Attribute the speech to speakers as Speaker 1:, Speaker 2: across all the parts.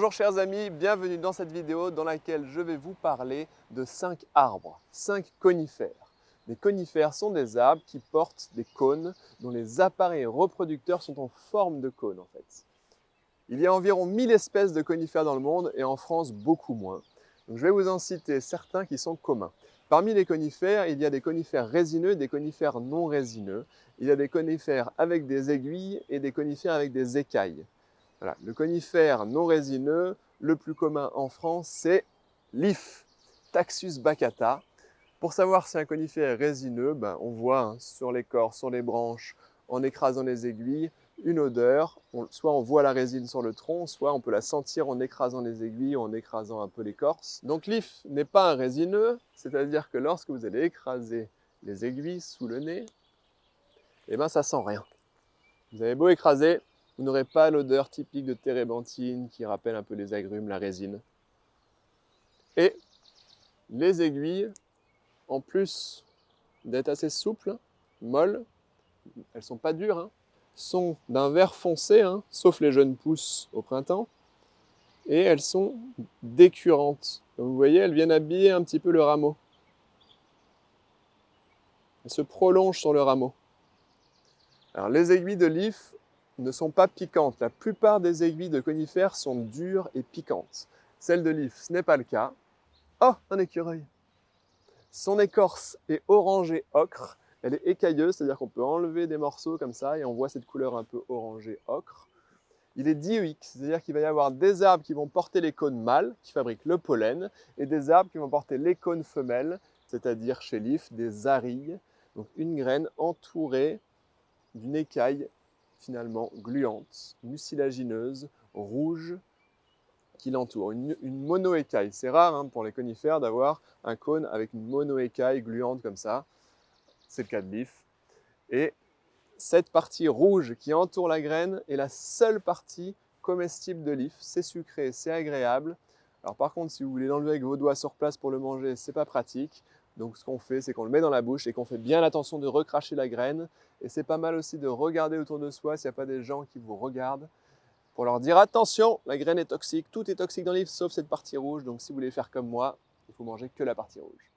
Speaker 1: Bonjour chers amis, bienvenue dans cette vidéo dans laquelle je vais vous parler de 5 arbres, 5 conifères. Les conifères sont des arbres qui portent des cônes dont les appareils reproducteurs sont en forme de cône en fait. Il y a environ 1000 espèces de conifères dans le monde et en France beaucoup moins. Donc, je vais vous en citer certains qui sont communs. Parmi les conifères, il y a des conifères résineux et des conifères non résineux. Il y a des conifères avec des aiguilles et des conifères avec des écailles. Voilà. Le conifère non résineux, le plus commun en France, c'est l'if, Taxus baccata. Pour savoir si un conifère est résineux, on voit sur l'écorce, sur les branches, en écrasant les aiguilles, une odeur. Soit on voit la résine sur le tronc, soit on peut la sentir en écrasant les aiguilles ou en écrasant un peu l'écorce. Donc l'if n'est pas un résineux, c'est-à-dire que lorsque vous allez écraser les aiguilles sous le nez, ça sent rien. Vous avez beau écraser, vous n'aurez pas l'odeur typique de térébenthine qui rappelle un peu les agrumes, la résine. Et les aiguilles, en plus d'être assez souples, molles, elles ne sont pas dures, sont d'un vert foncé, sauf les jeunes pousses au printemps, et elles sont décurantes. Comme vous voyez, elles viennent habiller un petit peu le rameau. Elles se prolongent sur le rameau. Alors les aiguilles de l'if ne sont pas piquantes. La plupart des aiguilles de conifères sont dures et piquantes. Celle de l'if, ce n'est pas le cas. Oh, un écureuil! Son écorce est orangée ocre. Elle est écailleuse, c'est-à-dire qu'on peut enlever des morceaux comme ça et on voit cette couleur un peu orangée ocre. Il est dioïque, c'est-à-dire qu'il va y avoir des arbres qui vont porter les cônes mâles, qui fabriquent le pollen, et des arbres qui vont porter les cônes femelles, c'est-à-dire chez l'if, des arilles. Donc une graine entourée d'une écaille finalement gluante, mucilagineuse, rouge, qui l'entoure. Une monoécaille. C'est rare pour les conifères d'avoir un cône avec une monoécaille gluante comme ça. C'est le cas de l'if. Et cette partie rouge qui entoure la graine est la seule partie comestible de l'if. C'est sucré, c'est agréable. Alors par contre, si vous voulez l'enlever avec vos doigts sur place pour le manger, c'est pas pratique. Donc ce qu'on fait, c'est qu'on le met dans la bouche et qu'on fait bien attention de recracher la graine. Et c'est pas mal aussi de regarder autour de soi s'il n'y a pas des gens qui vous regardent pour leur dire attention, la graine est toxique, tout est toxique dans l'if sauf cette partie rouge. Donc si vous voulez faire comme moi, il faut manger que la partie rouge.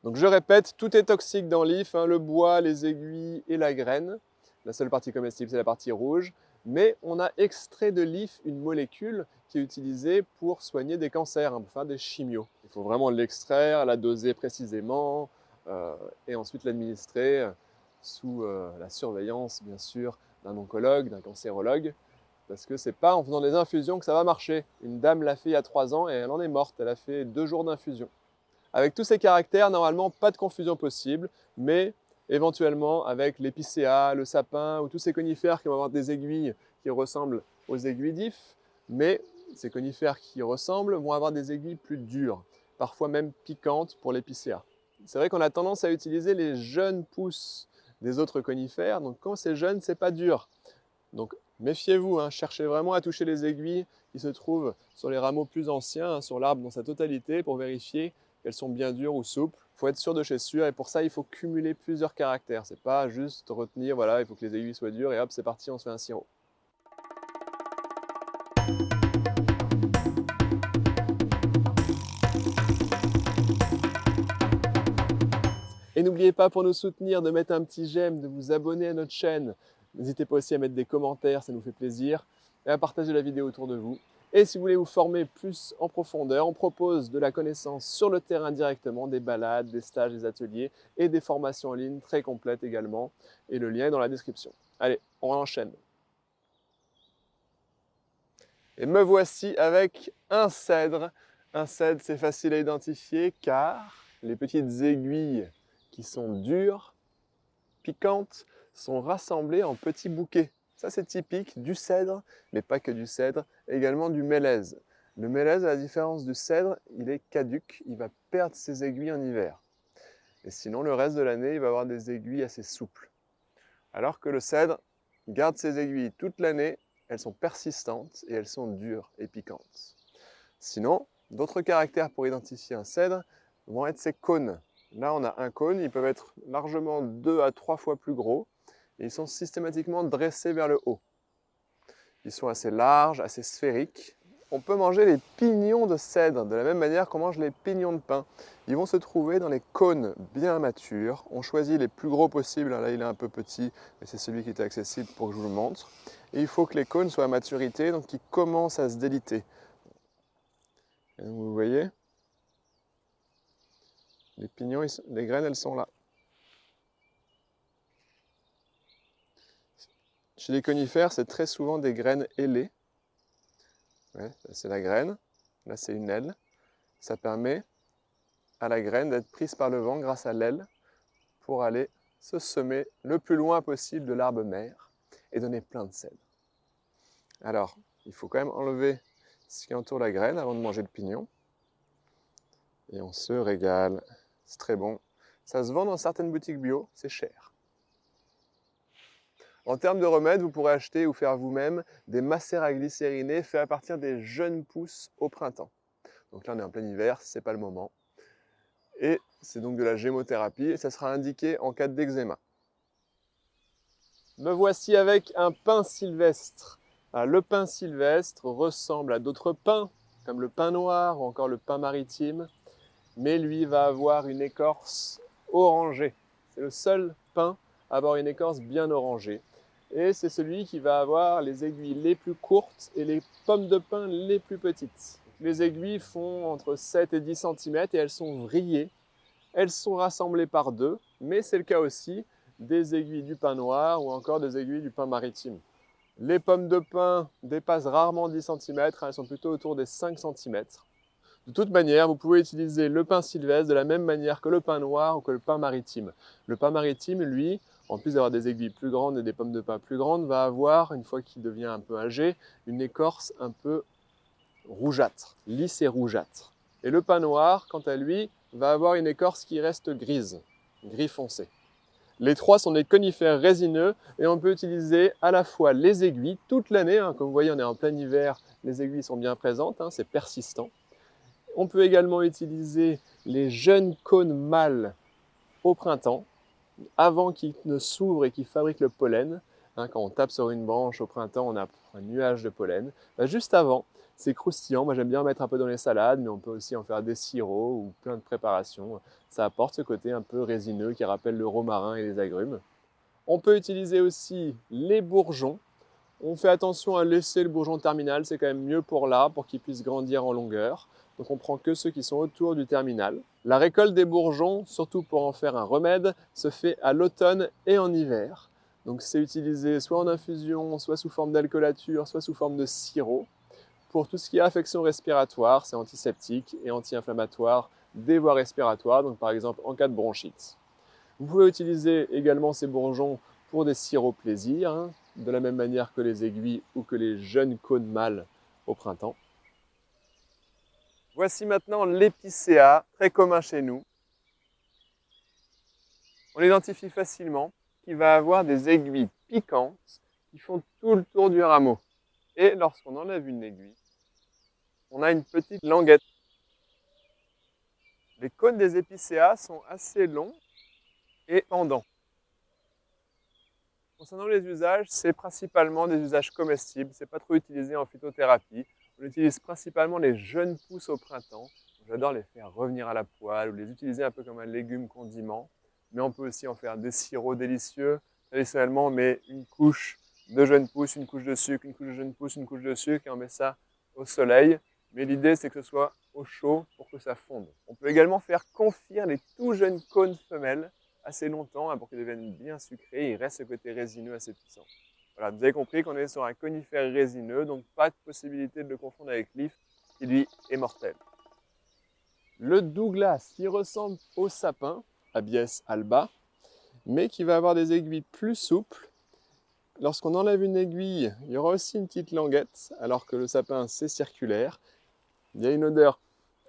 Speaker 1: Donc je répète, tout est toxique dans l'if, le bois, les aiguilles et la graine. La seule partie comestible, c'est la partie rouge. Mais on a extrait de l'if une molécule qui est utilisée pour soigner des cancers, pour faire des chimios. Il faut vraiment l'extraire, la doser précisément et ensuite l'administrer sous la surveillance, bien sûr, d'un oncologue, d'un cancérologue. Parce que c'est pas en faisant des infusions que ça va marcher. Une dame l'a fait il y a 3 ans et elle en est morte. Elle a fait 2 jours d'infusion. Avec tous ces caractères, normalement, pas de confusion possible, mais éventuellement avec l'épicéa, le sapin ou tous ces conifères qui vont avoir des aiguilles qui ressemblent aux aiguilles d'if, mais ces conifères qui ressemblent vont avoir des aiguilles plus dures, parfois même piquantes pour l'épicéa. C'est vrai qu'on a tendance à utiliser les jeunes pousses des autres conifères, donc quand c'est jeune, c'est pas dur. Donc méfiez-vous, cherchez vraiment à toucher les aiguilles qui se trouvent sur les rameaux plus anciens, sur l'arbre dans sa totalité, pour vérifier qu'elles sont bien dures ou souples. Il faut être sûr de chez sûr et pour ça, il faut cumuler plusieurs caractères. C'est pas juste retenir, voilà, il faut que les aiguilles soient dures et hop, c'est parti, on se fait un sirop. Et n'oubliez pas pour nous soutenir de mettre un petit j'aime, de vous abonner à notre chaîne. N'hésitez pas aussi à mettre des commentaires, ça nous fait plaisir, et à partager la vidéo autour de vous. Et si vous voulez vous former plus en profondeur, on propose de la connaissance sur le terrain directement, des balades, des stages, des ateliers et des formations en ligne très complètes également. Et le lien est dans la description. Allez, on enchaîne. Et me voici avec un cèdre. Un cèdre, c'est facile à identifier car les petites aiguilles qui sont dures, piquantes, sont rassemblées en petits bouquets. Ça, c'est typique du cèdre, mais pas que du cèdre, également du mélèze. Le mélèze, à la différence du cèdre, il est caduc, il va perdre ses aiguilles en hiver. Et sinon, le reste de l'année, il va avoir des aiguilles assez souples. Alors que le cèdre garde ses aiguilles toute l'année, elles sont persistantes et elles sont dures et piquantes. Sinon, d'autres caractères pour identifier un cèdre vont être ses cônes. Là, on a un cône, ils peuvent être largement 2 à 3 fois plus gros et ils sont systématiquement dressés vers le haut. Ils sont assez larges, assez sphériques on peut manger les pignons de cèdre, de la même manière qu'on mange les pignons de pin. Ils vont se trouver dans les cônes bien matures. On choisit les plus gros possibles. Là, il est un peu petit, mais c'est celui qui était accessible pour que je vous le montre. Et il faut que les cônes soient à maturité, donc qu'ils commencent à se déliter. Et donc, vous voyez, les pignons, les graines, elles sont là. Chez les conifères, c'est très souvent des graines ailées. Ouais, c'est la graine, là c'est une aile. Ça permet à la graine d'être prise par le vent grâce à l'aile pour aller se semer le plus loin possible de l'arbre mère et donner plein de cèdre. Alors, il faut quand même enlever ce qui entoure la graine avant de manger le pignon. Et on se régale, c'est très bon. Ça se vend dans certaines boutiques bio, c'est cher. En termes de remèdes, vous pourrez acheter ou faire vous-même des macérats glycérinés faits à partir des jeunes pousses au printemps. Donc là, on est en plein hiver, c'est pas le moment. Et c'est donc de la gémothérapie et ça sera indiqué en cas d'eczéma. Me voici avec un pin sylvestre. Alors, le pin sylvestre ressemble à d'autres pins, comme le pin noir ou encore le pin maritime, mais lui va avoir une écorce orangée. C'est le seul pin à avoir une écorce bien orangée. Et c'est celui qui va avoir les aiguilles les plus courtes et les pommes de pin les plus petites. Les aiguilles font entre 7 et 10 cm et elles sont vrillées. Elles sont rassemblées par deux, mais c'est le cas aussi des aiguilles du pin noir ou encore des aiguilles du pin maritime. Les pommes de pin dépassent rarement 10 cm, elles sont plutôt autour des 5 cm. De toute manière, vous pouvez utiliser le pin sylvestre de la même manière que le pin noir ou que le pin maritime. Le pin maritime, lui, en plus d'avoir des aiguilles plus grandes et des pommes de pin plus grandes, va avoir, une fois qu'il devient un peu âgé, une écorce un peu rougeâtre, lisse et rougeâtre. Et le pin noir, quant à lui, va avoir une écorce qui reste grise, gris foncé. Les trois sont des conifères résineux et on peut utiliser à la fois les aiguilles toute l'année. Comme vous voyez, on est en plein hiver, les aiguilles sont bien présentes, c'est persistant. On peut également utiliser les jeunes cônes mâles au printemps, avant qu'ils ne s'ouvrent et qu'ils fabriquent le pollen. Quand on tape sur une branche au printemps, on a un nuage de pollen. Juste avant, c'est croustillant. Moi, j'aime bien en mettre un peu dans les salades, mais on peut aussi en faire des sirops ou plein de préparations. Ça apporte ce côté un peu résineux qui rappelle le romarin et les agrumes. On peut utiliser aussi les bourgeons. On fait attention à laisser le bourgeon terminal, c'est quand même mieux pour l'arbre, pour qu'il puisse grandir en longueur. Donc on prend que ceux qui sont autour du terminal. La récolte des bourgeons, surtout pour en faire un remède, se fait à l'automne et en hiver. Donc c'est utilisé soit en infusion, soit sous forme d'alcoolature, soit sous forme de sirop. Pour tout ce qui est affection respiratoire, c'est antiseptique et anti-inflammatoire des voies respiratoires, donc par exemple en cas de bronchite. Vous pouvez utiliser également ces bourgeons pour des sirops plaisir, de la même manière que les aiguilles ou que les jeunes cônes mâles au printemps. Voici maintenant l'épicéa, très commun chez nous. On l'identifie facilement, qui va avoir des aiguilles piquantes qui font tout le tour du rameau. Et lorsqu'on enlève une aiguille, on a une petite languette. Les cônes des épicéas sont assez longs et pendants. Concernant les usages, c'est principalement des usages comestibles, c'est pas trop utilisé en phytothérapie. On utilise principalement les jeunes pousses au printemps. J'adore les faire revenir à la poêle ou les utiliser un peu comme un légume condiment. Mais on peut aussi en faire des sirops délicieux. Traditionnellement, on met une couche de jeunes pousses, une couche de sucre, une couche de jeunes pousses, une couche de sucre et on met ça au soleil. Mais l'idée, c'est que ce soit au chaud pour que ça fonde. On peut également faire confire les tout jeunes cônes femelles assez longtemps pour qu'ils deviennent bien sucrés et il reste ce côté résineux assez puissant. Voilà, vous avez compris qu'on est sur un conifère résineux, donc pas de possibilité de le confondre avec l'if, qui lui est mortel. Le Douglas, qui ressemble au sapin, Abies alba, mais qui va avoir des aiguilles plus souples. Lorsqu'on enlève une aiguille, il y aura aussi une petite languette, alors que le sapin, c'est circulaire. Il y a une odeur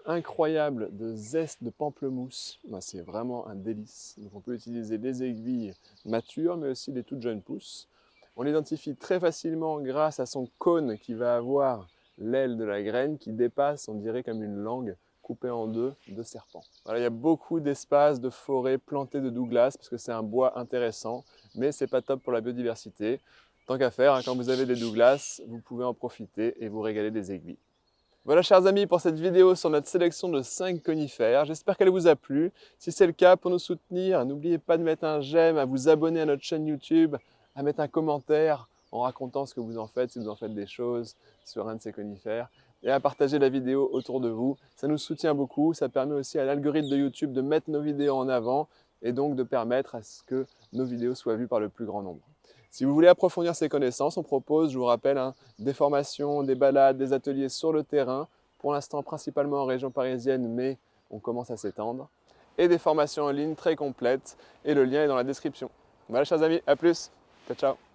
Speaker 1: incroyable de zeste de pamplemousse. C'est vraiment un délice. Donc on peut utiliser des aiguilles matures, mais aussi des toutes jeunes pousses. On l'identifie très facilement grâce à son cône qui va avoir l'aile de la graine qui dépasse, on dirait comme une langue coupée en deux de serpent. Voilà, il y a beaucoup d'espaces de forêts plantées de Douglas parce que c'est un bois intéressant, mais c'est pas top pour la biodiversité. Tant qu'à faire, quand vous avez des Douglas, vous pouvez en profiter et vous régaler des aiguilles. Voilà chers amis pour cette vidéo sur notre sélection de 5 conifères. J'espère qu'elle vous a plu. Si c'est le cas, pour nous soutenir, n'oubliez pas de mettre un j'aime, à vous abonner à notre chaîne YouTube, à mettre un commentaire en racontant ce que vous en faites, si vous en faites des choses sur un de ces conifères, et à partager la vidéo autour de vous. Ça nous soutient beaucoup, ça permet aussi à l'algorithme de YouTube de mettre nos vidéos en avant et donc de permettre à ce que nos vidéos soient vues par le plus grand nombre. Si vous voulez approfondir ces connaissances, on propose, je vous rappelle, des formations, des balades, des ateliers sur le terrain, pour l'instant principalement en région parisienne, mais on commence à s'étendre, et des formations en ligne très complètes, et le lien est dans la description. Voilà chers amis, à plus, ciao ciao.